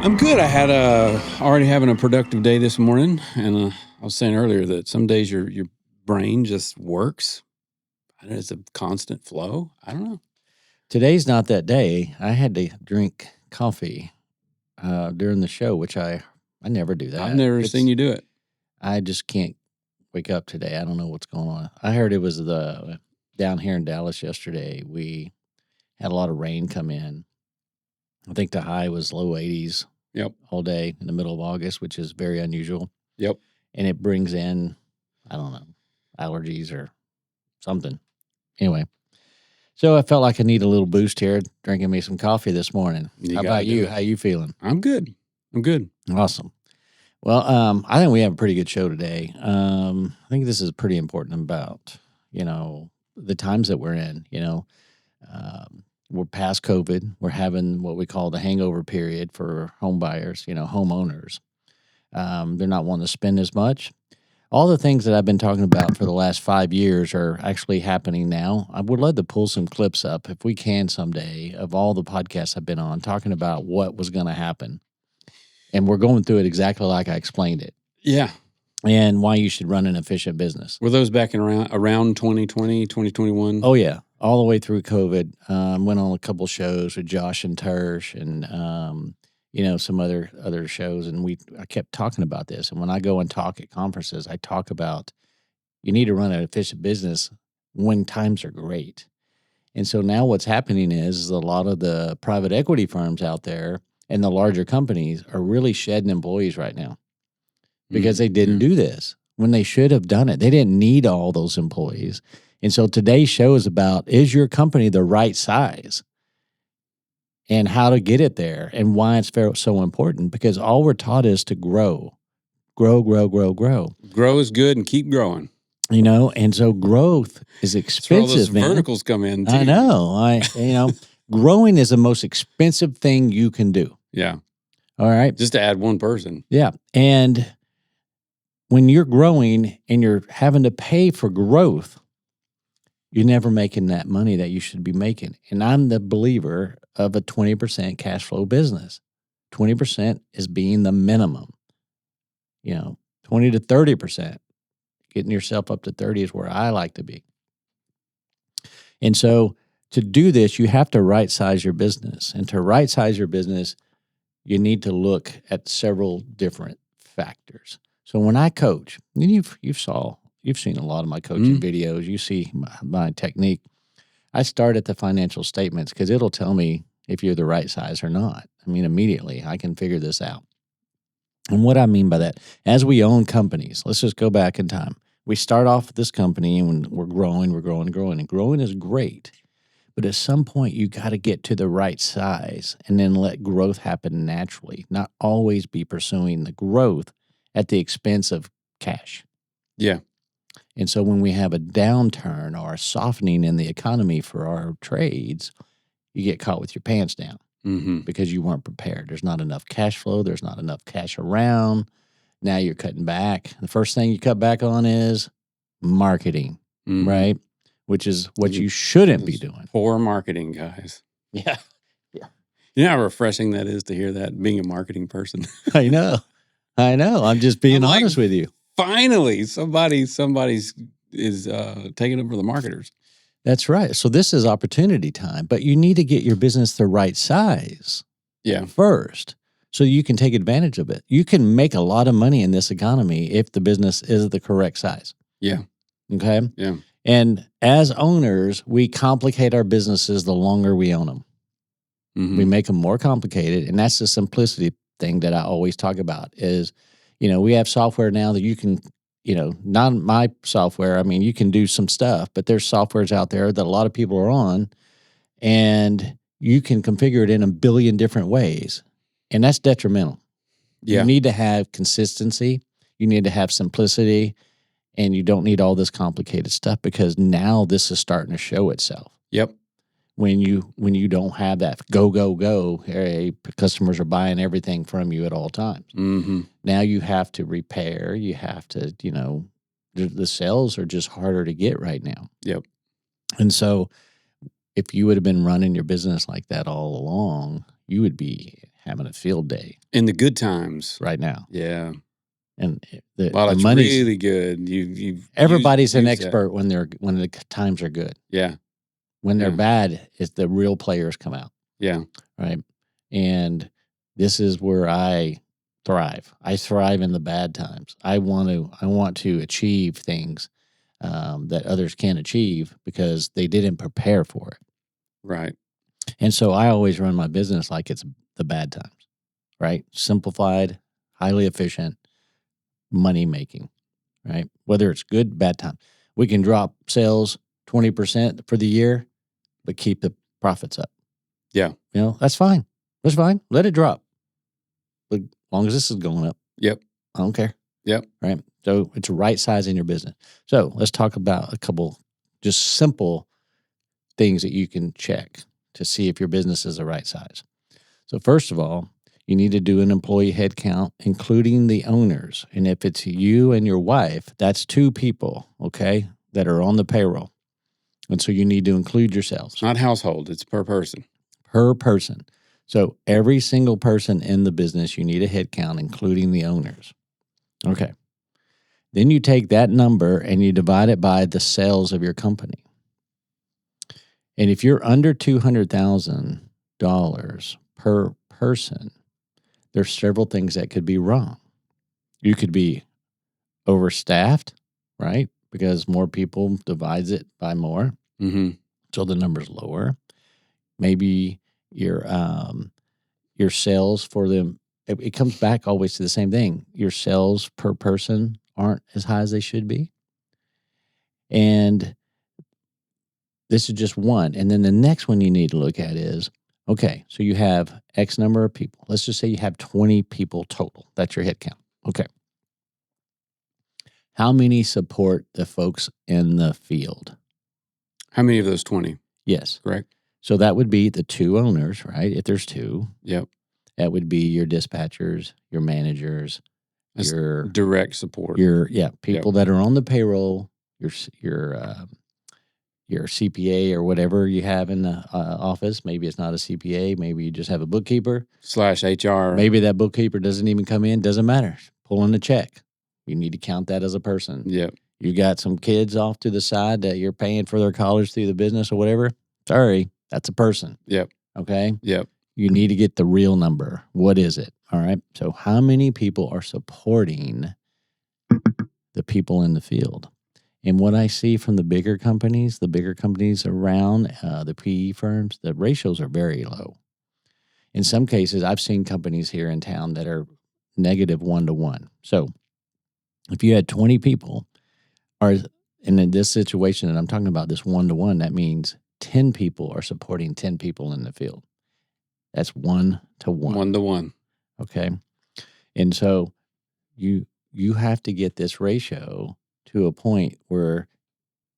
I'm good. I had already having a productive day this morning, and I was saying earlier that some days your brain just works. And it's a constant flow. I don't know. Today's not that day. I had to drink coffee during the show, which I never do that. I've never seen you do it. I just can't wake up today. I don't know what's going on. I heard it was down here in Dallas yesterday. We had a lot of rain come in. I think the high was low 80s. Yep. All day in the middle of August, which is very unusual. Yep. And it brings in, I don't know, allergies or something. Anyway. So I felt like I need a little boost here, drinking me some coffee this morning. How about you? How you feeling? I'm good. Awesome. Well, I think we have a pretty good show today. I think this is pretty important about, the times that we're in. We're past COVID. We're having what we call the hangover period for home buyers, homeowners. They're not wanting to spend as much. All the things that I've been talking about for the last 5 years are actually happening now. I would love to pull some clips up, if we can someday, of all the podcasts I've been on talking about what was going to happen. And we're going through it exactly like I explained it. Yeah. And why you should run an efficient business. Were those back in around 2020, 2021? Oh, yeah. All the way through COVID. Went on a couple shows with Josh and Tersh and some other shows, and I kept talking about this. And when I go and talk at conferences, I talk about you need to run an efficient business when times are great. And so now what's happening is a lot of the private equity firms out there and the larger companies are really shedding employees right now because they didn't do this when they should have done it. They didn't need all those employees. And so today's show is about, is your company the right size? And how to get it there and why it's so important, because all we're taught is to grow. Grow is good and keep growing. And so growth is expensive. That's where all those verticals come in too. I know. Growing is the most expensive thing you can do. Yeah. All right. Just to add one person. Yeah. And when you're growing and you're having to pay for growth, you're never making that money that you should be making. And I'm the believer of a 20% cash flow business. 20% is being the minimum. 20 to 30%. Getting yourself up to 30 is where I like to be. And so to do this, you have to right-size your business. And to right-size your business, you need to look at several different factors. So when I coach, and you've seen a lot of my coaching videos. You see my technique. I start at the financial statements because it'll tell me if you're the right size or not. I mean, immediately I can figure this out. And what I mean by that, as we own companies, let's just go back in time. We start off with this company and we're growing. And growing is great. But at some point, you got to get to the right size and then let growth happen naturally, not always be pursuing the growth at the expense of cash. Yeah. And so when we have a downturn or a softening in the economy for our trades, you get caught with your pants down because you weren't prepared. There's not enough cash flow. There's not enough cash around. Now you're cutting back. The first thing you cut back on is marketing, right? Which is what you shouldn't be doing. Poor marketing, guys. Yeah. You know how refreshing that is to hear that, being a marketing person. I know. I'm just being honest with you. Finally, somebody is taking over the marketers. That's right. So this is opportunity time, but you need to get your business the right size first so you can take advantage of it. You can make a lot of money in this economy if the business is the correct size. Yeah. Okay? Yeah. And as owners, we complicate our businesses the longer we own them. We make them more complicated, and that's the simplicity thing that I always talk about is, we have software now that you can, not my software. I mean, you can do some stuff, but there's softwares out there that a lot of people are on, and you can configure it in a billion different ways, and that's detrimental. Yeah. You need to have consistency. You need to have simplicity, and you don't need all this complicated stuff because now this is starting to show itself. Yep. When you don't have that go, hey, customers are buying everything from you at all times. Now you have to repair. You have to, the sales are just harder to get right now. Yep. And so if you would have been running your business like that all along, you would be having a field day In the good times. right now. Yeah. And Well, the it's money's really good. You've everybody's an used that. expert when the times are good. Yeah. When they're Yeah. bad, is the real players come out. Yeah. Right. And this is where I thrive. I thrive in the bad times. I want to achieve things that others can't achieve because they didn't prepare for it. Right. And so I always run my business like it's the bad times, right? Simplified, highly efficient, money making, right? Whether it's good, bad time. We can drop sales 20% for the year, but keep the profits up. Yeah. That's fine. That's fine. Let it drop. But as long as this is going up, Yep. I don't care. Yep. Right. So it's right sizing your business. So let's talk about a couple just simple things that you can check to see if your business is the right size. So first of all, you need to do an employee head count, including the owners. And if it's you and your wife, that's 2 people, okay, that are on the payroll. And so you need to include yourselves. Not household. It's per person. Per person. So every single person in the business, you need a head count, including the owners. Okay. Then you take that number and you divide it by the sales of your company. And if you're under $200,000 per person, there's several things that could be wrong. You could be overstaffed, right? Because more people divides it by more. Mm-hmm. So the number's lower. Maybe your sales for them, it comes back always to the same thing. Your sales per person aren't as high as they should be. And this is just one. And then the next one you need to look at is, okay, so you have X number of people. Let's just say you have 20 people total. That's your head count. Okay. How many support the folks in the field? How many of those 20? Yes. Correct. So that would be the 2 owners, right? If there's 2. Yep. That would be your dispatchers, your managers, That's your direct support. People that are on the payroll, your CPA or whatever you have in the office. Maybe it's not a CPA. Maybe you just have a bookkeeper / HR. Maybe that bookkeeper doesn't even come in. Doesn't matter. Pulling a check. You need to count that as a person. Yep. You got some kids off to the side that you're paying for their college through the business or whatever. Sorry, that's a person. Yep. Okay. Yep. You need to get the real number. What is it? All right. So how many people are supporting the people in the field? And what I see from the bigger companies around the PE firms, the ratios are very low. In some cases, I've seen companies here in town that are negative 1-to-1. So if you had 20 people, and in this situation that I'm talking about, this 1-to-1, that means 10 people are supporting 10 people in the field. That's 1-to-1. 1-to-1. Okay. And so you have to get this ratio to a point where,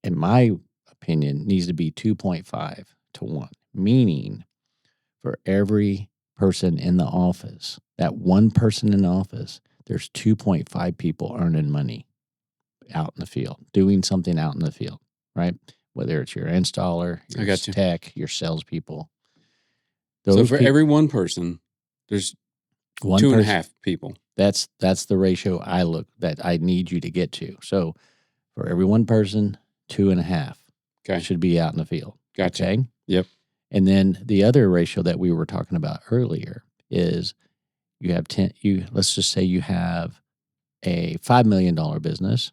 in my opinion, needs to be 2.5-to-1, meaning for every person in the office, that one person in the office, there's 2.5 people earning money out in the field, doing something out in the field, right? Whether it's your installer, your tech, your salespeople. So for every one person, there's 2.5 people. That's the ratio that I need you to get to. So for every one person, 2.5 should be out in the field. Gotcha. Okay? Yep. And then the other ratio that we were talking about earlier is you have 10. Let's just say you have a $5 million business,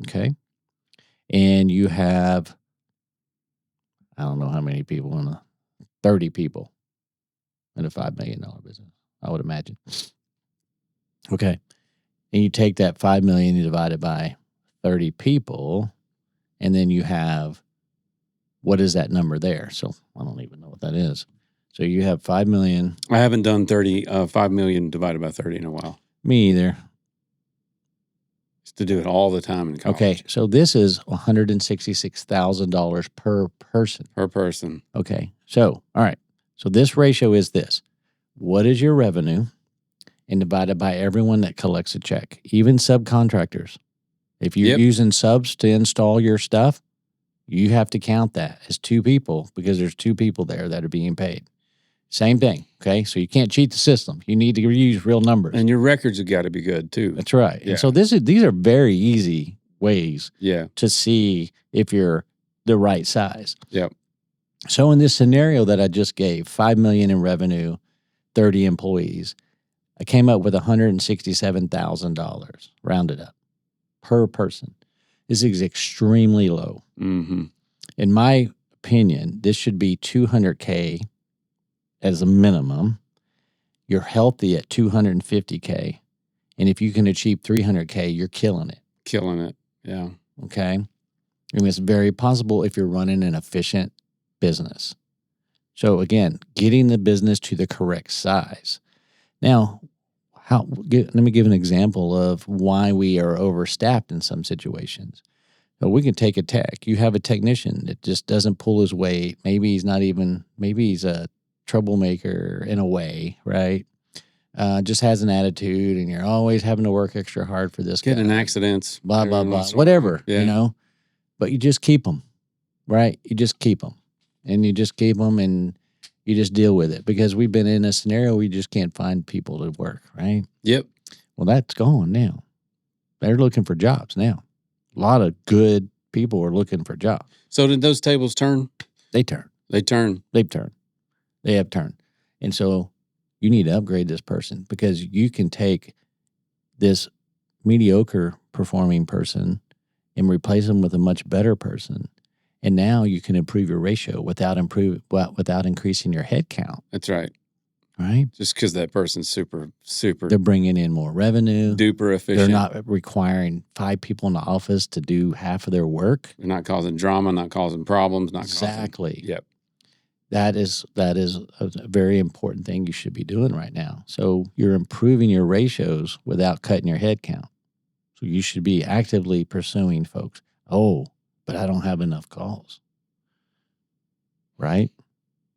okay, and you have, I don't know how many people 30 people in a $5 million business, I would imagine. Okay, and you take that 5 million, you divide it by 30 people, and then you have, what is that number there? So I don't even know what that is. So you have 5 million. I haven't done 5 million divided by 30 in a while. Me either. Used to do it all the time in college. Okay, so this is $166,000 per person. Per person. Okay, so, all right. So this ratio is this. What is your revenue? And divided by everyone that collects a check, even subcontractors. If you're using subs to install your stuff, you have to count that as 2 people because there's 2 people there that are being paid. Same thing. Okay. So you can't cheat the system. You need to use real numbers. And your records have got to be good too. That's right. Yeah. And so these are very easy ways Yeah. to see if you're the right size. Yep. So in this scenario that I just gave, $5 million in revenue, 30 employees, I came up with $167,000 rounded up per person. This is extremely low. Mm-hmm. In my opinion, this should be $200K as a minimum. You're healthy at $250K. And if you can achieve $300K, you're killing it. Killing it. Yeah. Okay. And it's very possible if you're running an efficient business. So again, getting the business to the correct size. Now, let me give an example of why we are overstaffed in some situations. So we can take a tech. You have a technician that just doesn't pull his weight. Maybe he's a troublemaker in a way, right? Just has an attitude, and you're always having to work extra hard for this guy. Getting in accidents. Blah, blah, blah, whatever, But you just keep them, right? You just keep them. And you just keep them, and you just deal with it. Because we've been in a scenario where you just can't find people to work, right? Yep. Well, that's gone now. They're looking for jobs now. A lot of good people are looking for jobs. So did those tables turn? They turn. They turn. They've turned. They have turned. And so you need to upgrade this person, because you can take this mediocre performing person and replace them with a much better person. And now you can improve your ratio without increasing your head count. That's right. Right? Just because that person's super They're bringing in more revenue. duper efficient. They're not requiring 5 people in the office to do half of their work. They're not causing drama, not causing problems, not Exactly. Yep. That is a very important thing you should be doing right now. So you're improving your ratios without cutting your head count. So you should be actively pursuing folks. Oh, but I don't have enough calls. Right?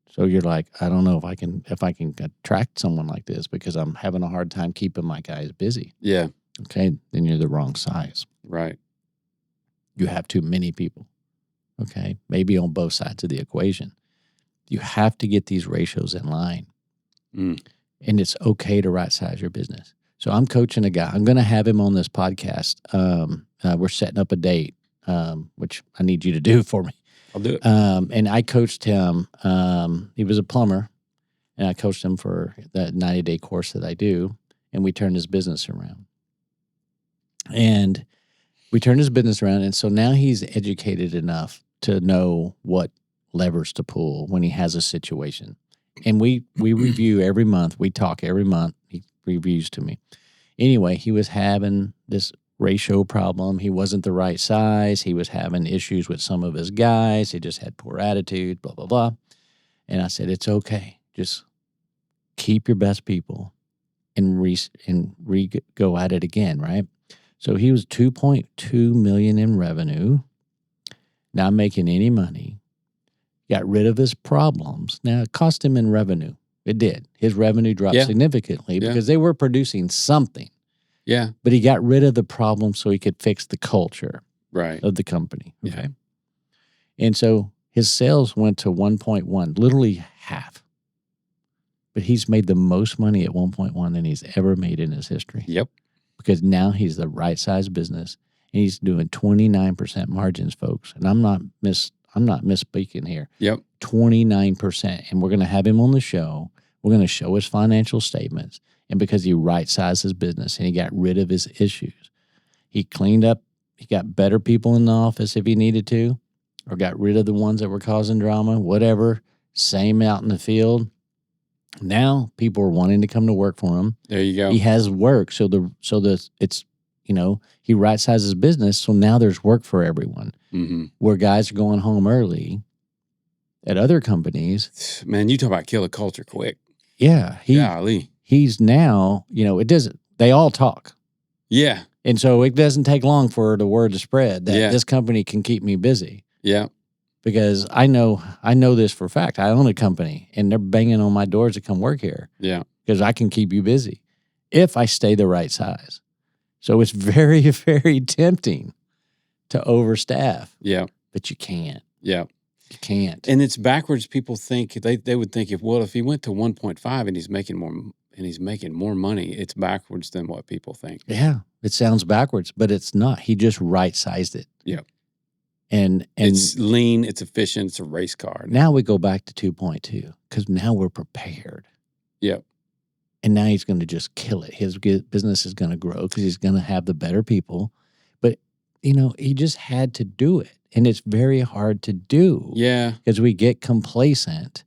So you're like, I don't know if I can attract someone like this, because I'm having a hard time keeping my guys busy. Yeah. Okay, then you're the wrong size. Right. You have too many people. Okay, maybe on both sides of the equation. You have to get these ratios in line. And it's okay to right size your business. So I'm coaching a guy. I'm going to have him on this podcast. We're setting up a date, which I need you to do for me. I'll do it. And I coached him. He was a plumber, and I coached him for that 90-day course that I do, and we turned his business around. And so now he's educated enough to know what levers to pull when he has a situation. And we review every month. We talk every month. He reviews to me. Anyway, he was having this ratio problem. He wasn't the right size. He was having issues with some of his guys. He just had poor attitude, blah, blah, blah. And I said, it's okay. Just keep your best people and go at it again, right? So he was $2.2 million in revenue, not making any money. Got rid of his problems. Now, it cost him in revenue. It did. His revenue dropped significantly because they were producing something. Yeah. But he got rid of the problem so he could fix the culture of the company. Okay. Yeah. And so his sales went to 1.1, literally half. But he's made the most money at 1.1 than he's ever made in his history. Yep. Because now he's the right size business, and he's doing 29% margins, folks. And I'm not misspeaking here. Yep. 29%. And we're going to have him on the show. We're going to show his financial statements. And because he right-sized his business and he got rid of his issues, he cleaned up, he got better people in the office if he needed to, or got rid of the ones that were causing drama, whatever, same out in the field. Now people are wanting to come to work for him. There you go. He has work. So it's, he right-sized his business. So now there's work for everyone. Mm-hmm. Where guys are going home early at other companies. Man, you talk about kill a culture quick. Yeah. Golly. He's now, they all talk. Yeah. And so it doesn't take long for the word to spread that this company can keep me busy. Yeah. Because I know this for a fact. I own a company, and they're banging on my doors to come work here. Yeah. Because I can keep you busy if I stay the right size. So it's very, very tempting to overstaff. Yeah. But you can't. Yeah. You can't. And it's backwards. People think they would think if he went to 1.5 and he's making more money, it's backwards than what people think. Yeah, it sounds backwards, but it's not. He just right-sized it. Yeah. And It's lean, it's efficient, it's a race car. now we go back to 2.2 because now we're prepared. Yep. And now he's going to just kill it. His business is going to grow because he's going to have the better people. But, he just had to do it. And it's very hard to do. Yeah. Because we get complacent.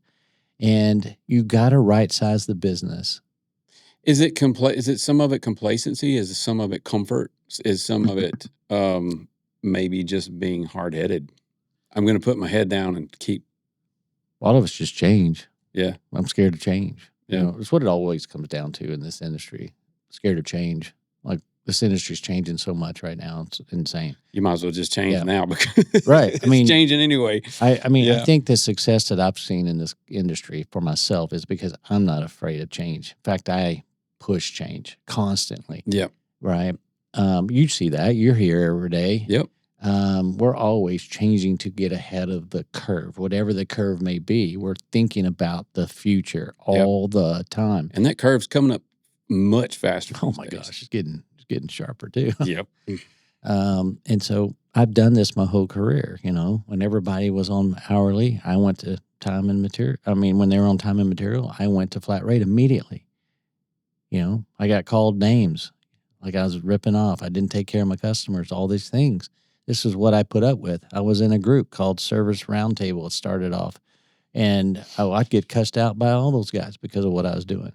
And you got to right-size the business. Is it some of it complacency? Is some of it comfort? Is some of it maybe just being hard-headed? I'm going to put my head down and keep. A lot of us just change. Yeah. I'm scared to change. Yeah. It's what it always comes down to in this industry. Scared of change. Like this industry's changing so much right now. It's insane. You might as well just change now because right. it's changing anyway. I think the success that I've seen in this industry for myself is because I'm not afraid of change. In fact, I push change constantly. Yep. Right. You see that. You're here every day. Yep. We're always changing to get ahead of the curve, whatever the curve may be. We're thinking about the future all the time. And that curve's coming up much faster. Oh my gosh, it's getting sharper too. Yep. And so I've done this my whole career. When everybody was on hourly, I went to time and material. When they were on time and material, I went to flat rate immediately. I got called names like I was ripping off. I didn't take care of my customers, all these things. This is what I put up with. I was in a group called Service Roundtable. It started off. And I'd get cussed out by all those guys because of what I was doing.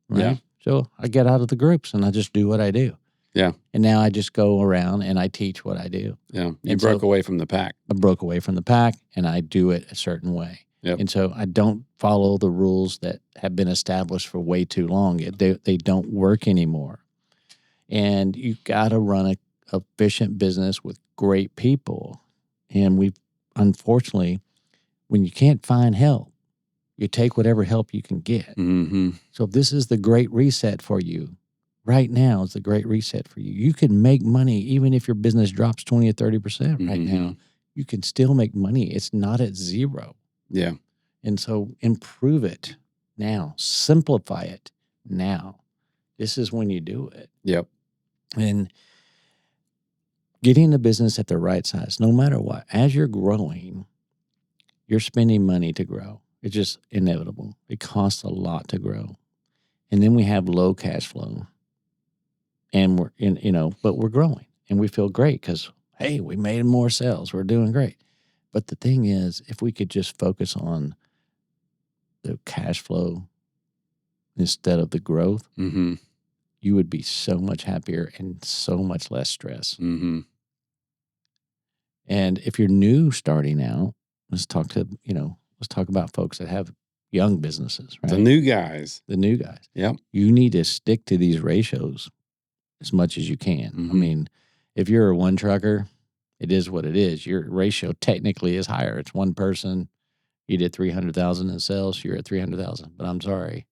Right? Yeah. So I get out of the groups and I just do what I do. Yeah. And now I just go around and I teach what I do. Yeah. You broke away from the pack. I broke away from the pack and I do it a certain way. Yep. And so I don't follow the rules that have been established for way too long. They don't work anymore. And you got to run a efficient business with great people. And unfortunately, when you can't find help, you take whatever help you can get. Mm-hmm. So this is the great reset for you. Right now is the great reset for you. You can make money even if your business drops 20 or 30% right now. You can still make money. It's not at zero. Yeah. And so improve it now. Simplify it now. This is when you do it. Yep. And getting the business at the right size, no matter what, as you're growing, you're spending money to grow. It's just inevitable. It costs a lot to grow. And then we have low cash flow. And but we're growing and we feel great because, hey, we made more sales. We're doing great. But the thing is, if we could just focus on the cash flow instead of the growth, you would be so much happier and so much less stress. Mm-hmm. And if you're new starting out, let's talk about folks that have young businesses, right? The new guys. Yep. You need to stick to these ratios as much as you can. Mm-hmm. If you're a one trucker, it is what it is. Your ratio technically is higher. It's one person. You did 300,000 in sales. You're at 300,000. But I'm sorry,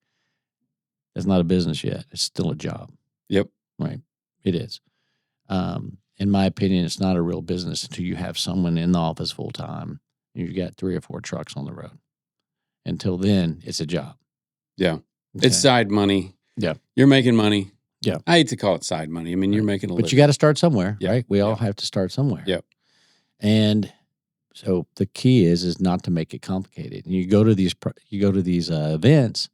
it's not a business yet. It's still a job. Yep. Right. It is. In my opinion, it's not a real business until you have someone in the office full time. You've got 3 or 4 trucks on the road. Until then, it's a job. Yeah. Okay. It's side money. Yeah. You're making money. Yeah. I hate to call it side money. You're making a living. But you got to start somewhere, Yep. right? We all have to start somewhere. Yep. And so the key is not to make it complicated. And you go to these events,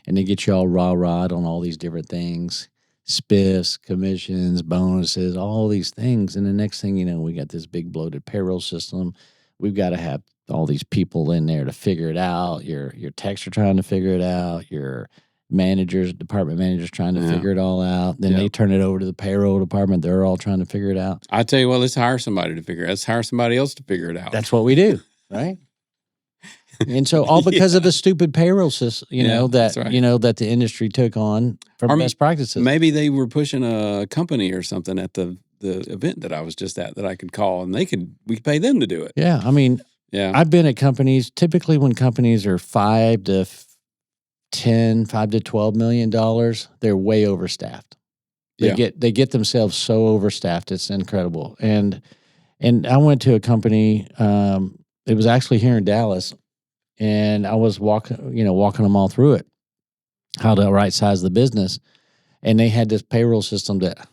and they get you all rah-rahed on all these different things, spiffs, commissions, bonuses, all these things. And the next thing you know, we got this big bloated payroll system. We've got to have all these people in there to figure it out. Your techs are trying to figure it out. Your department managers trying to figure it all out. Then they turn it over to the payroll department. They're all trying to figure it out. I tell you what, let's hire somebody to figure it out. Let's hire somebody else to figure it out. That's what we do, right? And so all because of the stupid payroll system, that the industry took on from best practices. Maybe they were pushing a company or something at the event that I was just at that I could call and we could pay them to do it. Yeah. I've been at companies, typically when companies are $5 to $12 million, they're way overstaffed. They get themselves so overstaffed, it's incredible. And I went to a company It was actually here in Dallas, and I was walking them all through it, how to right size the business. And they had this payroll system that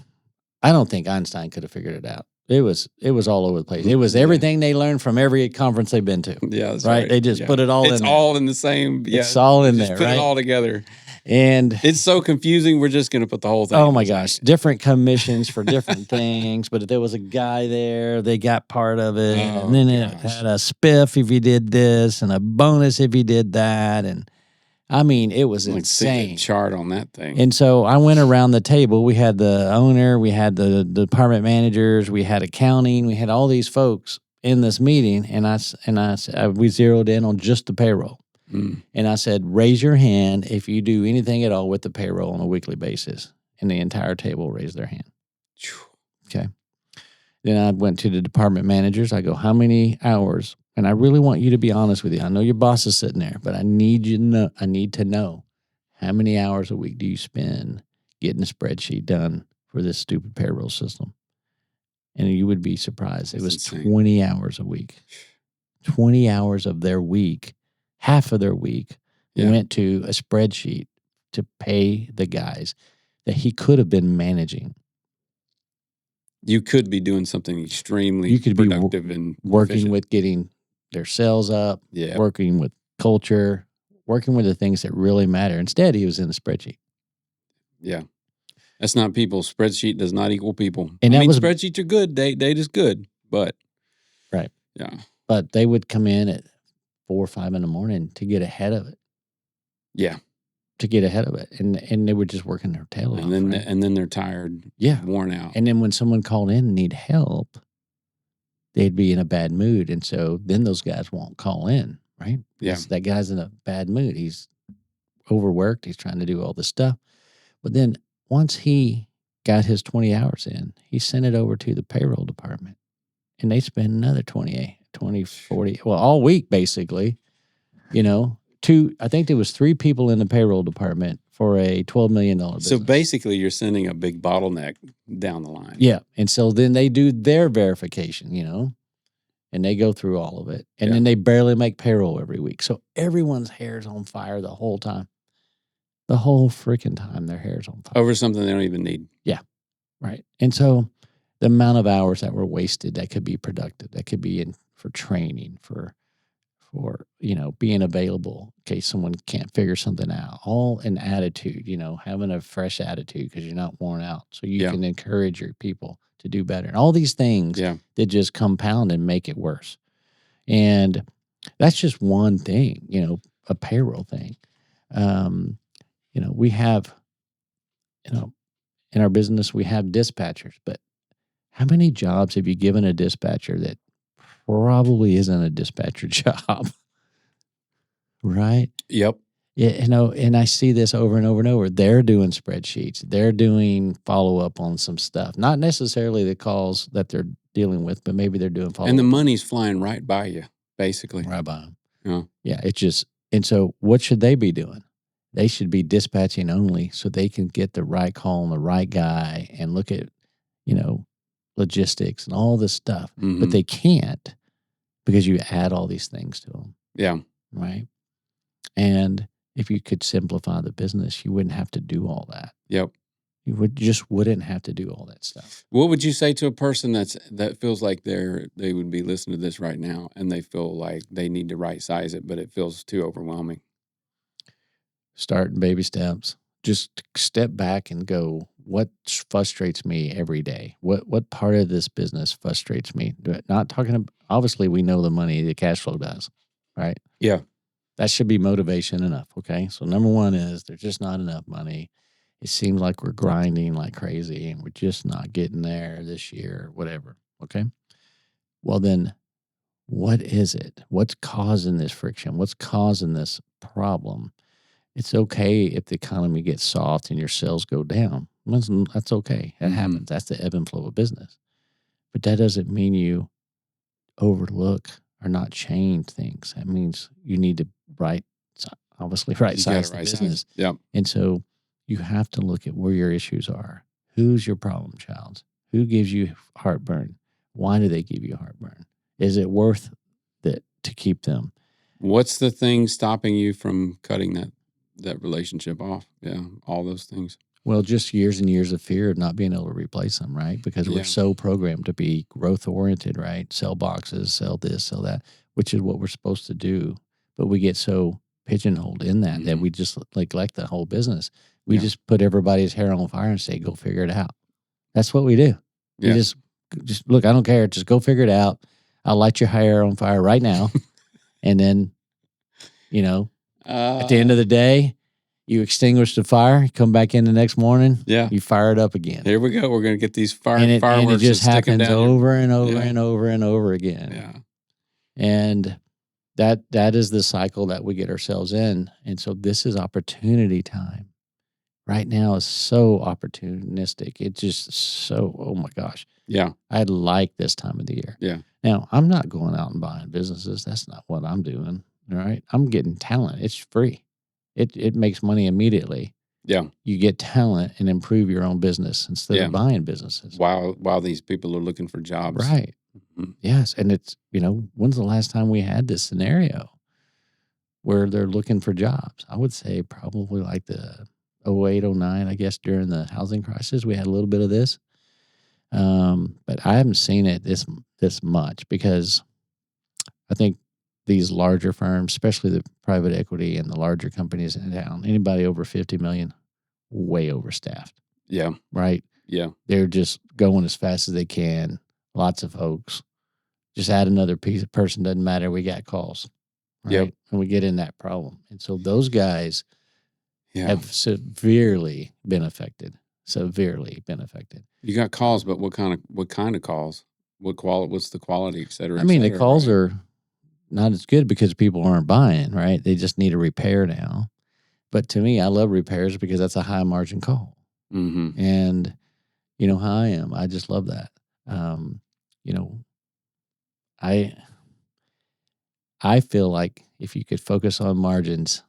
I don't think Einstein could have figured it out. It was all over the place. It was everything they learned from every conference they've been to. Yeah, that's right. They just put it all in It's there. all in the same. Yeah, It's all in just there, put right? it all together. And it's so confusing. We're just going to put the whole thing. Oh my gosh, different commissions for different things. But if there was a guy there, they got part of it. And then it had a spiff if you did this and a bonus if you did that. And I mean, it was insane. Chart on that thing. And so I went around the table. We had the owner, we had the department managers, we had accounting, we had all these folks in this meeting. And we zeroed in on just the payroll. And I said, raise your hand if you do anything at all with the payroll on a weekly basis. And the entire table raised their hand. Okay. Then I went to the department managers. I go, how many hours? And I really want you to be honest with you. I know your boss is sitting there, but I need to know how many hours a week do you spend getting a spreadsheet done for this stupid payroll system? And you would be surprised. It was insane. 20 hours a week. 20 hours of their week. Half of their week went to a spreadsheet to pay the guys that he could have been managing. You could be doing something extremely productive and working efficient. with getting their sales up, working with culture, working with the things that really matter. Instead, he was in the spreadsheet. Yeah. That's not people. Spreadsheet does not equal people. And spreadsheets are good. Data's good, but. Right. Yeah. But they would come in at 4 or 5 in the morning to get ahead of it. Yeah. To get ahead of it. And they were just working their tail off. And then they're tired. Yeah. Worn out. And then when someone called in and need help, they'd be in a bad mood. And so then those guys won't call in, right? Because that guy's in a bad mood. He's overworked. He's trying to do all this stuff. But then once he got his 20 hours in, he sent it over to the payroll department. And they spend another 20, 40, well, all week basically, I think there was 3 people in the payroll department for a $12 million business. So basically you're sending a big bottleneck down the line. Yeah. And so then they do their verification, and they go through all of it. And then they barely make payroll every week. So everyone's hair's on fire the whole time. The whole freaking time their hair's on fire. Over something they don't even need. Yeah. Right. And so the amount of hours that were wasted that could be productive, that could be in for training, for being available in case someone can't figure something out, all in attitude, having a fresh attitude because you're not worn out. So you can encourage your people to do better. And all these things that just compound and make it worse. And that's just one thing, a payroll thing. We have, in our business, we have dispatchers, but how many jobs have you given a dispatcher that probably isn't a dispatcher job? Right? Yep. And I see this over and over and over. They're doing spreadsheets. They're doing follow-up on some stuff. Not necessarily the calls that they're dealing with, but maybe they're doing follow-up. And the money's flying right by you, basically. Right by them. Yeah. Yeah, it's just, and so what should they be doing? They should be dispatching only so they can get the right call on the right guy and look at, logistics and all this stuff. Mm-hmm. But they can't because you add all these things to them. Yeah. Right? And if you could simplify the business, you wouldn't have to do all that. Yep. You wouldn't have to do all that stuff. What would you say to a person that feels like they would be listening to this right now and they feel like they need to right size it, but it feels too overwhelming? Start in baby steps. Just step back and go, what frustrates me every day? What part of this business frustrates me? Not talking about, obviously we know the money, the cash flow does, right? Yeah. That should be motivation enough, okay? So number one is there's just not enough money. It seems like we're grinding like crazy and we're just not getting there this year, whatever, okay? Well then, what is it? What's causing this friction? What's causing this problem? It's okay if the economy gets soft and your sales go down. That's okay. That happens. That's the ebb and flow of business. But that doesn't mean you overlook or not change things. That means you need to right size the business. Yep. And so you have to look at where your issues are. Who's your problem child? Who gives you heartburn? Why do they give you heartburn? Is it worth to keep them. What's the thing stopping you from cutting that relationship off? Yeah, all those things. Well, just years and years of fear of not being able to replace them, right? Because we're Yeah. so programmed to be growth oriented, right? Sell boxes, sell this, sell that, which is what we're supposed to do. But we get so pigeonholed in that Mhm. we just neglect the whole business. We Yeah. just put everybody's hair on fire and say, "Go figure it out." That's what we do. You Yeah. just look. I don't care. Just go figure it out. I'll light your hair on fire right now, and then, at the end of the day, you extinguish the fire, you come back in the next morning, Yeah. you fire it up again. Here we go. We're going to get these And it fireworks just and stick 'em happens down your- over and over Yeah. and over and over again. Yeah. And that is the cycle that we get ourselves in. And so this is opportunity time. Right now is so opportunistic. It's just so, oh my gosh. Yeah. I like this time of the year. Yeah. Now, I'm not going out and buying businesses. That's not what I'm doing. All right. I'm getting talent. It's free. It makes money immediately. Yeah. You get talent and improve your own business instead Yeah. of buying businesses. While these people are looking for jobs. Right. Mhm. Yes. And it's, when's the last time we had this scenario where they're looking for jobs? I would say probably like the 08, 09, I guess, during the housing crisis, we had a little bit of this. But I haven't seen it this much because I think these larger firms, especially the private equity and the larger companies in town, anybody over 50 million, way overstaffed, Yeah. right? Yeah. They're just going as fast as they can. Lots of folks. Just add another person, doesn't matter. We got calls, right? Yep. And we get in that problem. And so those guys Yeah. have severely been affected. You got calls, but what kind of calls? What's the quality, et cetera? I mean, et the cetera, calls right? are not as good because people aren't buying, right? They just need a repair now. But to me, I love repairs because that's a high margin call. Mm-hmm. And you know how I am. I just love that. I feel like if you could focus on margins,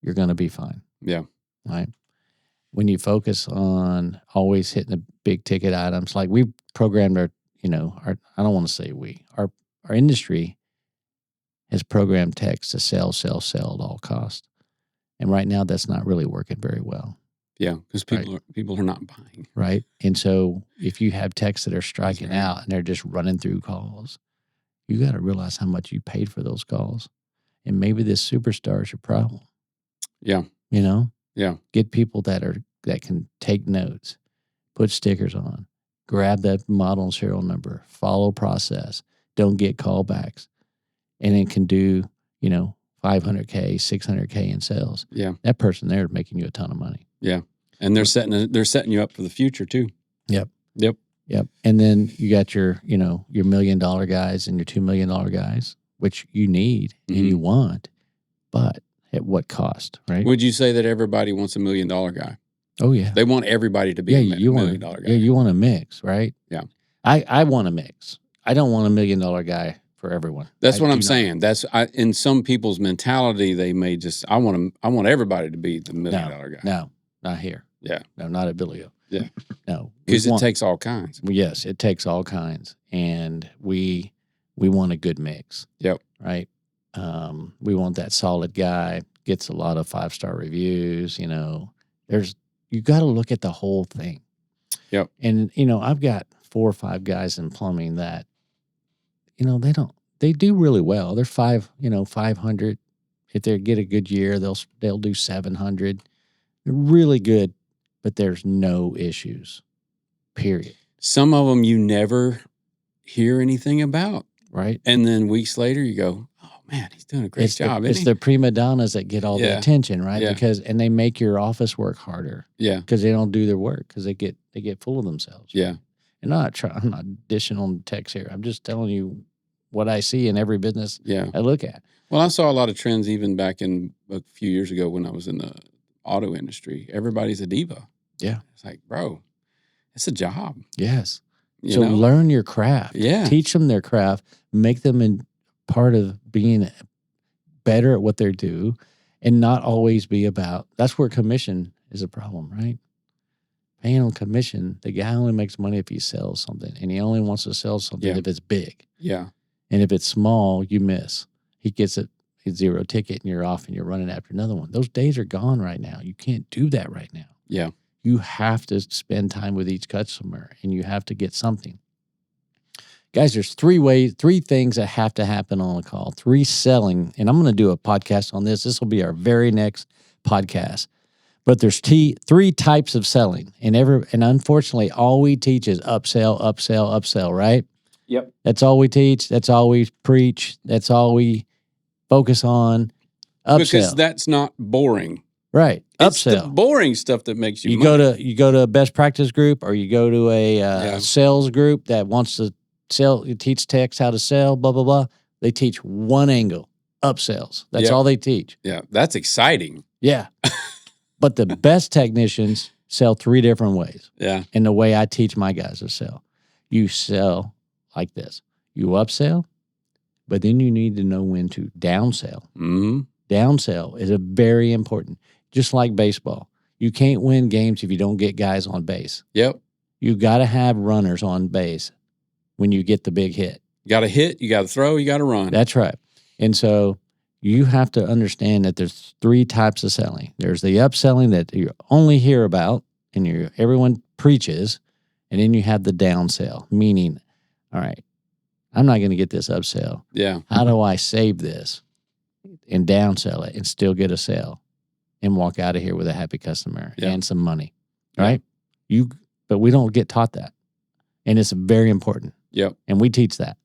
you're going to be fine. Yeah. Right. When you focus on always hitting the big ticket items, like we programmed our I don't want to say our industry has programmed techs to sell at all costs. And right now that's not really working very well. Yeah. Because people are not buying. Right. And so if you have techs that are striking right. out and they're just running through calls, you got to realize how much you paid for those calls. And maybe this superstar is your problem. Yeah. Yeah. Get people that can take notes, put stickers on, grab that model and serial number, follow process, don't get callbacks, and it can do, $500K, $600K in sales. Yeah. That person there is making you a ton of money. Yeah. And they're setting you up for the future too. Yep. Yep. Yep. And then you got your $1 million guys and your $2 million guys, which you need and you want, but at what cost, right? Would you say that everybody wants $1 million guy? Oh yeah. They want everybody to be a $1 million guy. Yeah, you want a mix, right? Yeah. I want a mix. I don't want $1 million guy for everyone. That's what I'm saying. That's in some people's mentality, they may just I want everybody to be the $1 million guy. No, not here. Yeah. No, not at Billio. Yeah. No. Because it takes all kinds. Yes, it takes all kinds. And we want a good mix. Yep. Right? We want that solid guy, gets a lot of 5-star reviews, you got to look at the whole thing. Yep. And I've got 4 or 5 guys in plumbing that they do really well. They're 500. If they get a good year, they'll do 700. They're really good, but there's no issues. Period. Some of them you never hear anything about. Right. And then weeks later you go, oh man, he's doing a great job. It's the prima donnas that get all the attention, right? Yeah. And they make your office work harder. Yeah. Because they don't do their work because they get full of themselves. Yeah. And I'm not dishing on text here. I'm just telling you what I see in every business I look at. Well, I saw a lot of trends even back in a few years ago when I was in the auto industry. Everybody's a diva. Yeah. It's like, bro, it's a job. Yes. Learn your craft. Yeah. Teach them their craft. Make them part of being better at what they do and not always be about, that's where commission is a problem, right? Paying on commission, the guy only makes money if he sells something, and he only wants to sell something if it's big. Yeah. And if it's small, you miss. He gets it, it's 0 ticket, and you're off and you're running after another one. Those days are gone right now. You can't do that right now. Yeah. You have to spend time with each customer, and you have to get something. Guys, there's three things that have to happen on a call. 3 selling, and I'm going to do a podcast on this. This will be our very next podcast. But there's 3 types of selling, and unfortunately, all we teach is upsell, upsell, upsell, right? Yep. That's all we teach. That's all we preach. That's all we focus on. Upsell. Because that's not boring. Right. It's Upsell. the boring stuff that makes you You money. go to a best practice group, or you go to a sales group that wants to sell. You teach techs how to sell. Blah blah blah. They teach one angle: upsells. That's all they teach. Yeah, that's exciting. Yeah, but the best technicians sell 3 different ways. Yeah, and the way I teach my guys to sell, you sell like this: you upsell, but then you need to know when to downsell. Mm-hmm. Downsell is a very important. Just like baseball, you can't win games if you don't get guys on base. Yep. You got to have runners on base when you get the big hit. You got to hit, you got to throw, you got to run. That's right. And so you have to understand that there's 3 types of selling. There's the upselling that you only hear about and everyone preaches, and then you have the downsell, meaning, all right, I'm not going to get this upsell. Yeah. How do I save this and downsell it and still get a sale and walk out of here with a happy customer and some money, right? But we don't get taught that, and it's very important. Yep. And we teach that.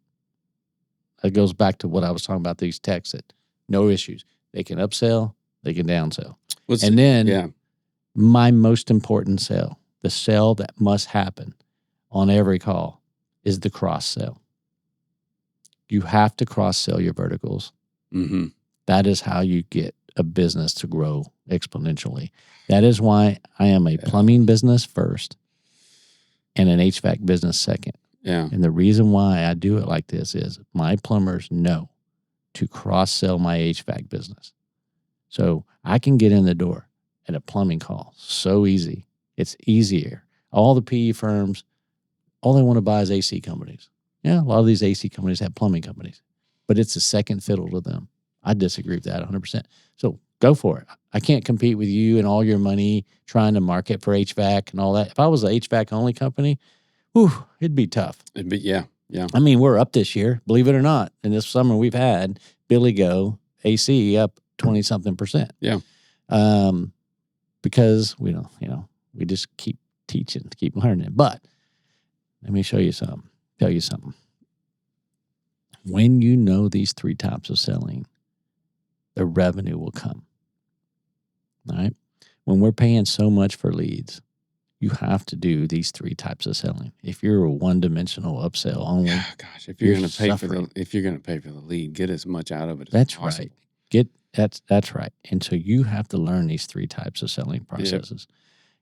It goes back to what I was talking about, these techs that no issues. They can upsell, they can downsell. And then my most important sell, the sell that must happen on every call, is the cross sell. You have to cross sell your verticals. Mm-hmm. That is how you get a business to grow exponentially. That is why I am a plumbing business first and an HVAC business second. Yeah. And the reason why I do it like this is my plumbers know to cross-sell my HVAC business. So I can get in the door at a plumbing call so easy. It's easier. All the PE firms, all they want to buy is AC companies. Yeah, a lot of these AC companies have plumbing companies, but it's a second fiddle to them. I disagree with that 100%. So go for it. I can't compete with you and all your money trying to market for HVAC and all that. If I was an HVAC only company, it'd be tough. Yeah. I mean, we're up this year, believe it or not. And this summer we've had Billy Go AC up 20-something%. Yeah. Because we don't, we just keep teaching, keep learning. But let me tell you something. When you know these 3 types of selling, the revenue will come. All right. When we're paying so much for leads, you have to do these 3 types of selling. If you're a one-dimensional upsell only, if you're going to pay for the lead, get as much out of it as possible. Right. That's right. And so you have to learn these 3 types of selling processes,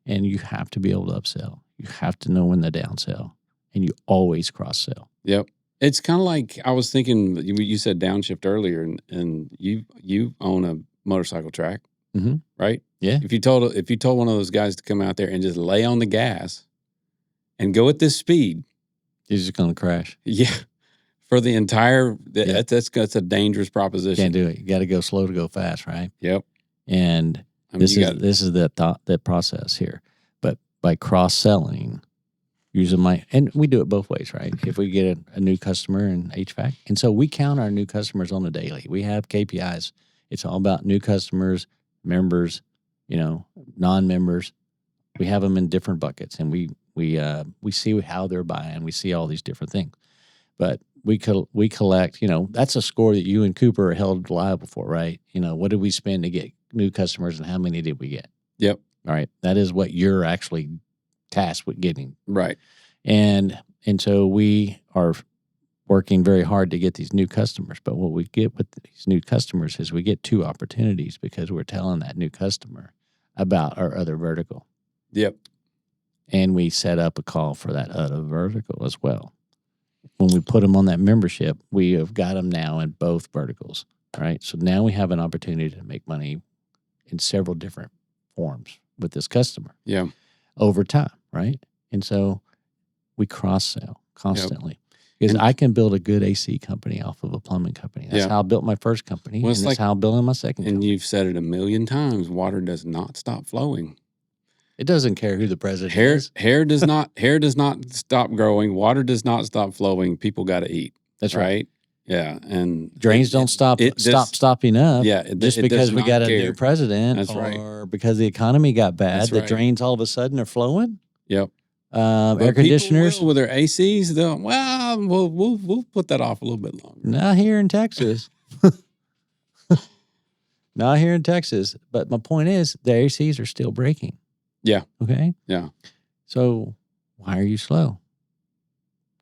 and you have to be able to upsell. You have to know when to downsell, and you always cross sell. Yep. It's kind of like I was thinking. You said downshift earlier, and you own a motorcycle track, right? Yeah. If you told one of those guys to come out there and just lay on the gas and go at this speed, he's just going to crash. Yeah. For the entire, that's a dangerous proposition. Can't do it. You got to go slow to go fast, right? Yep. And this is the process here. But by cross selling, using and we do it both ways, right? If we get a new customer in HVAC, and so we count our new customers on the daily. We have KPIs. It's all about new customers, members, non-members. We have them in different buckets, and we see how they're buying. We see all these different things, but we collect. That's a score that you and Cooper are held liable for, right? What did we spend to get new customers, and how many did we get? Yep. All right, that is what you're actually tasked with getting. Right. And so we are working very hard to get these new customers. But what we get with these new customers is we get 2 opportunities because we're telling that new customer about our other vertical. Yep. And we set up a call for that other vertical as well. When we put them on that membership, we have got them now in both verticals. All right. So now we have an opportunity to make money in several different forms with this customer. Yeah. Over time, right? And so we cross-sell constantly. Because And- I can build a good AC company off of a plumbing company. That's Yeah. how I built my first company, Well, and it's that's like- how I'm building my second And company. you've said it a million times. Water does not stop flowing. It doesn't care who the president is. Hair does not stop growing. Water does not stop flowing. People got to eat. That's right. Yeah, and Drains don't stop stopping up. Yeah, just because we got a new president, That's or because the economy got bad, That's the right. drains all of a sudden are flowing. Yep. Air conditioners with their ACs, we'll put that off a little bit longer. Not here in Texas. Not here in Texas. But my point is, the ACs are still breaking. Yeah. Okay. Yeah. So why are you slow?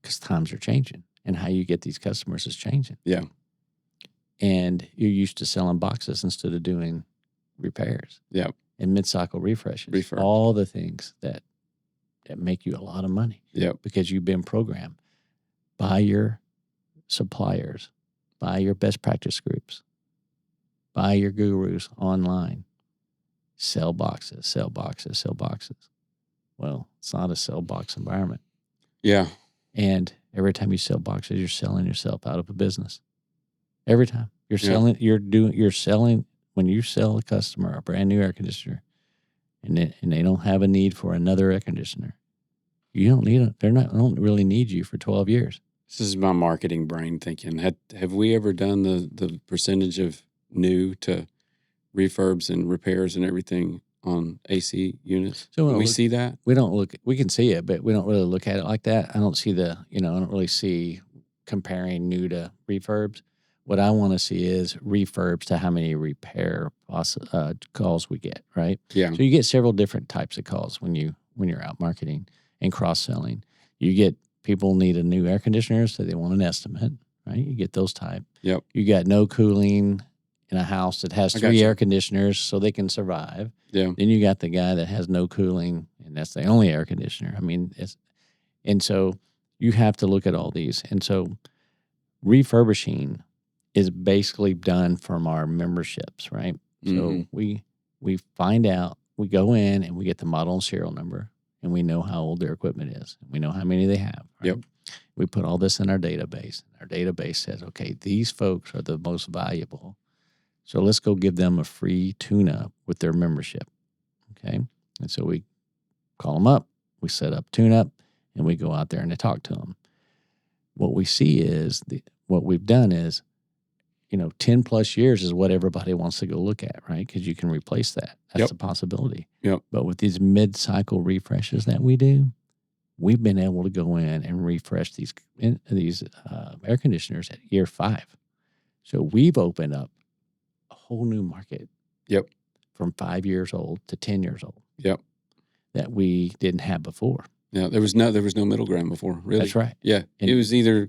Because times are changing, and how you get these customers is changing. Yeah. And you're used to selling boxes instead of doing repairs. Yeah. And mid-cycle refreshes. Refurbs. All the things that make you a lot of money. Yeah. Because you've been programmed by your suppliers, by your best practice groups, by your gurus online. Sell boxes, sell boxes, sell boxes. Well, it's not a sell box environment. Yeah. And every time you sell boxes, you're selling yourself out of a business. Every time you're selling, you're selling. When you sell a customer a brand new air conditioner, and they don't have a need for another air conditioner, you don't need it. Don't really need you for 12 years. This is my marketing brain thinking. Have we ever done the percentage of new to refurbs and repairs and everything on AC units? So Can we see that? We don't look. We can see it, but we don't really look at it like that. I don't see I don't really see comparing new to refurbs. What I want to see is refurbs to how many repair calls we get. Right. Yeah. So you get several different types of calls when you're out marketing and cross selling. You get people need a new air conditioner, so they want an estimate. Right. You get those type. Yep. You got no cooling in a house that has 3 air conditioners so they can survive. Yeah. Then you got the guy that has no cooling and that's the only air conditioner. I mean, and so you have to look at all these. And so refurbishing is basically done from our memberships, right? Mm-hmm. So we find out, we go in and we get the model and serial number, and we know how old their equipment is. And we know how many they have. Right? Yep. We put all this in our database. Our database says, okay, these folks are the most valuable. So let's go give them a free tune-up with their membership, okay? And so we call them up, we set up tune-up, and we go out there and I talk to them. What we see is, what we've done is, 10 plus years is what everybody wants to go look at, right? Because you can replace that. That's a possibility. Yep. But with these mid-cycle refreshes that we do, we've been able to go in and refresh these air conditioners at year 5. So we've opened up a whole new market. Yep. From 5 years old to 10 years old. Yep. That we didn't have before. Yeah, there was no middle ground before, really. That's right. Yeah. And it was either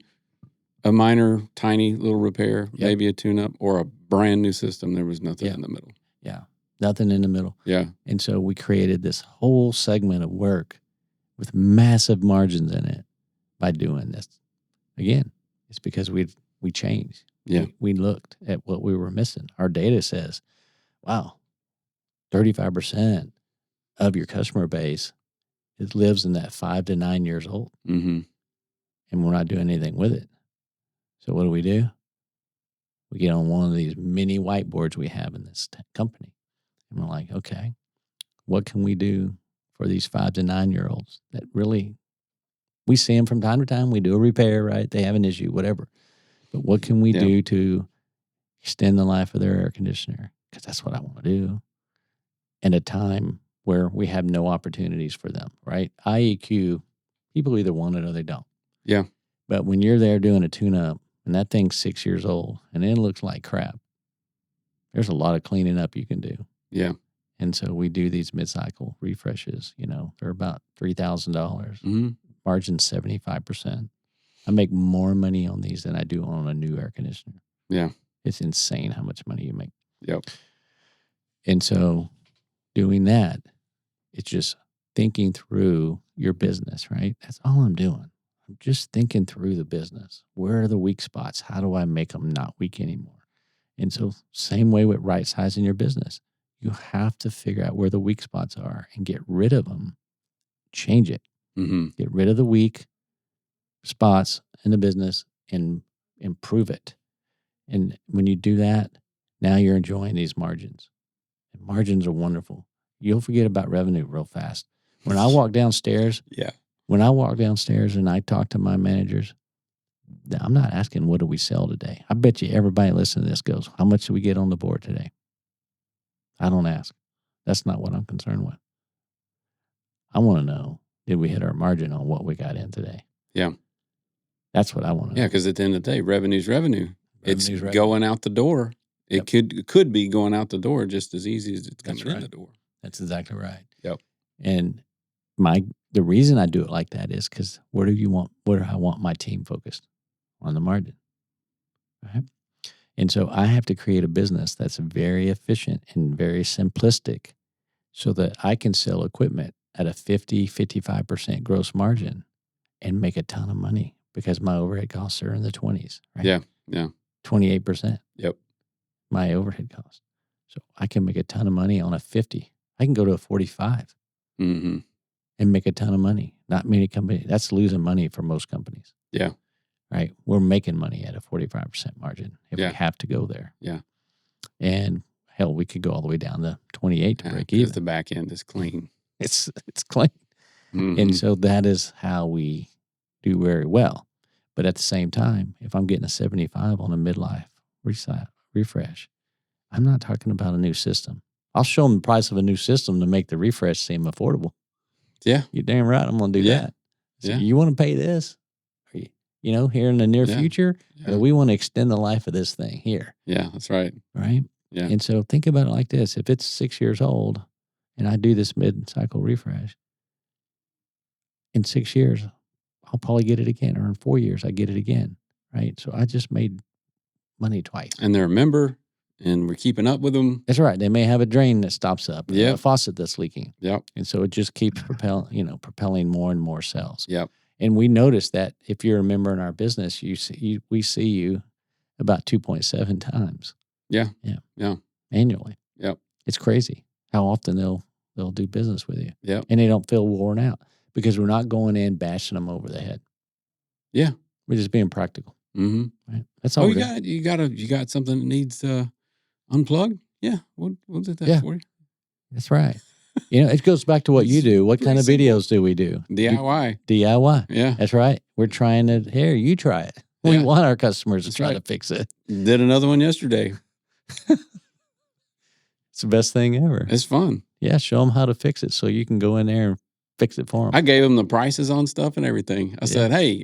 a minor, tiny little repair, Yep. maybe a tune-up, or a brand new system. There was nothing in the middle. Yeah. Nothing in the middle. Yeah. And so we created this whole segment of work with massive margins in it by doing this. Again, it's because we changed. Yeah. We looked at what we were missing. Our data says, wow, 35% of your customer base lives in that 5 to 9 years old. Mm-hmm. And we're not doing anything with it. So what do? We get on one of these mini whiteboards we have in this company. And we're like, okay, what can we do for these 5 to 9 year olds that really, we see them from time to time. We do a repair, right? They have an issue, whatever. But what can we do to extend the life of their air conditioner? Because that's what I want to do. And a time where we have no opportunities for them, right? IEQ, people either want it or they don't. Yeah. But when you're there doing a tune-up and that thing's 6 years old and it looks like crap, there's a lot of cleaning up you can do. Yeah. And so we do these mid-cycle refreshes. They're about $3,000. Mm-hmm. Margin 75%. I make more money on these than I do on a new air conditioner. Yeah. It's insane how much money you make. Yep. And so doing that, it's just thinking through your business, right? That's all I'm doing. I'm just thinking through the business. Where are the weak spots? How do I make them not weak anymore? And so same way with right-sizing your business. You have to figure out where the weak spots are and get rid of them. Change it. Mm-hmm. Get rid of the weak spots in the business and improve it. And when you do that, now you're enjoying these margins. And margins are wonderful. You'll forget about revenue real fast. When I walk downstairs, Yeah. when I walk downstairs and I talk to my managers, I'm not asking what do we sell today. I bet you everybody listening to this goes, how much did we get on the board today? I don't ask. That's not what I'm concerned with. I want to know, did we hit our margin on what we got in today? Yeah. That's what I want to know. Yeah, because at the end of the day, revenue's revenue. It's Revenue's revenue. going out the door. It could be going out the door just as easy as it's coming in the door. That's exactly right. Yep. And the reason I do it like that is because where do I want my team focused? On the margin. Right? And so I have to create a business that's very efficient and very simplistic so that I can sell equipment at a 50-55% gross margin and make a ton of money because my overhead costs are in the 20s, right? Yeah. 28%. Yep. My overhead costs. So I can make a ton of money on a 50. I can go to a 45 Mm-hmm. and make a ton of money. Not many companies. That's losing money for most companies. Yeah. Right? We're making money at a 45% margin if we have to go there. Yeah. And hell, we could go all the way down to 28 to break even. Because the back end is clean. It's clean. Mm-hmm. And so that is how we do very well. But at the same time, if I'm getting a 75 on a midlife refresh, I'm not talking about a new system. I'll show them the price of a new system to make the refresh seem affordable. Yeah. You're damn right I'm going to do that. So you want to pay this? Here in the near future, or we want to extend the life of this thing here. Yeah, that's right. Right? Yeah. And so think about it like this. If it's 6 years old and I do this mid-cycle refresh, in 6 years, I'll probably get it again. Or in 4 years, I get it again. Right? So I just made money twice. And they're a member, and we're keeping up with them. That's right. They may have a drain that stops up, a faucet that's leaking. Yep. And so it just keeps propelling more and more sales. Yep. And we notice that if you're a member in our business, we see you about 2.7 times. Yeah. Annually. Yep. It's crazy how often they'll do business with you. Yep. And they don't feel worn out because we're not going in bashing them over the head. Yeah. We're just being practical. Mm-hmm. Right? That's all. You got something that needs unplugged? Yeah, we'll do that for you. That's right. It goes back to what you do. What kind of videos do we do? DIY. DIY. Yeah. That's right. We're trying to, here, you try it. We want our customers to try to fix it. Did another one yesterday. It's the best thing ever. It's fun. Yeah, show them how to fix it so you can go in there and fix it for them. I gave them the prices on stuff and everything. I said, hey,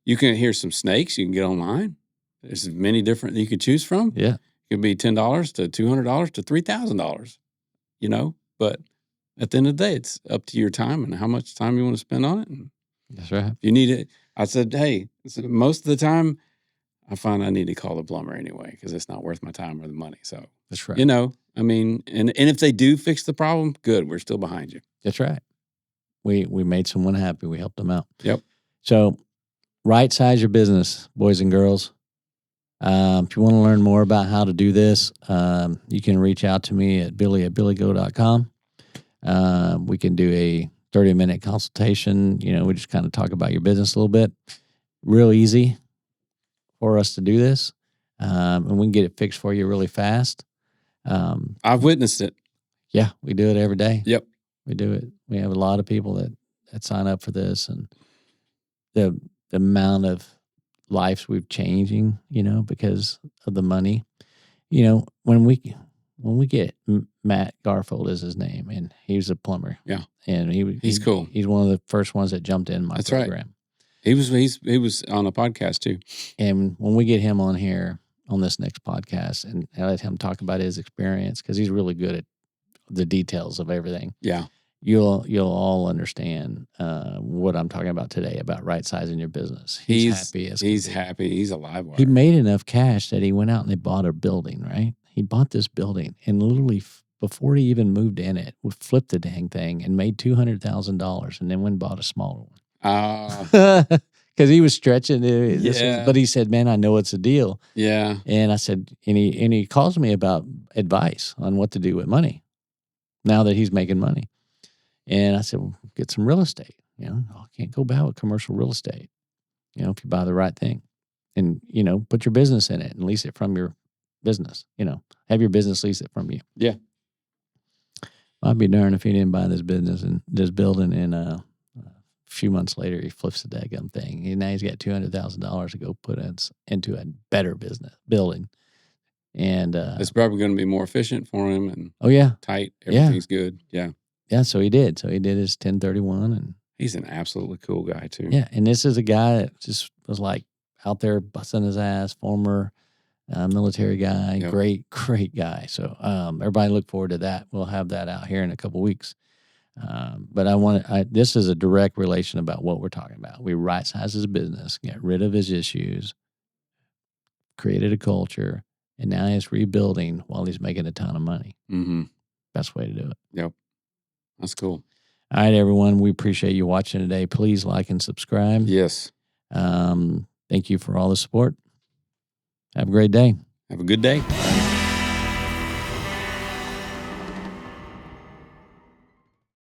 you can hear some snakes. You can get online. There's many different you could choose from. Yeah. It could be $10 to $200 to $3,000, But at the end of the day, it's up to your time and how much time you want to spend on it. And that's right. if you need it, I said, hey, most of the time, I find I need to call the plumber anyway because it's not worth my time or the money. So that's right. And if they do fix the problem, good. We're still behind you. That's right. We made someone happy. We helped them out. Yep. So right size your business, boys and girls. If you want to learn more about how to do this, you can reach out to me at billy@billygo.com. We can do a 30-minute consultation. We just kind of talk about your business a little bit. Real easy for us to do this. And we can get it fixed for you really fast. I've witnessed it. Yeah, we do it every day. Yep. We do it. We have a lot of people that sign up for this, and the amount of lives we've changing, because of the money. When we get Matt Garfield is his name, and he was a plumber. Yeah. And he's cool. He's one of the first ones that jumped in my program. Right. He was on a podcast too. And when we get him on here on this next podcast, and I let him talk about his experience, because he's really good at the details of everything. Yeah. You'll all understand what I'm talking about today about right sizing your business. He's happy. He's a live wire. He made enough cash that he went out and they bought a building, right? He bought this building, and literally before he even moved in it, we flipped the dang thing and made $200,000, and then went and bought a smaller one. Because he was stretching it. But he said, man, I know it's a deal. Yeah. And I said, and he calls me about advice on what to do with money now that he's making money. And I said, well, get some real estate. I can't go bad with commercial real estate. if you buy the right thing, and put your business in it and lease it from your business. Have your business lease it from you. Yeah. I'd be darned if he didn't buy this business and this building, and a few months later he flips the daggum thing. And now he's got $200,000 to go put into a better building. And it's probably going to be more efficient for him, and tight. Everything's good. Yeah. Yeah, so he did. So he did his 1031, and he's an absolutely cool guy too. Yeah, and this is a guy that just was like out there busting his ass, former military guy, great guy. So everybody look forward to that. We'll have that out here in a couple weeks. But this is a direct relation about what we're talking about. We right-sized his business, got rid of his issues, created a culture, and now he's rebuilding while he's making a ton of money. Mm-hmm. Best way to do it. Yep. That's cool. All right, everyone. We appreciate you watching today. Please like and subscribe. Yes. Thank you for all the support. Have a great day. Have a good day.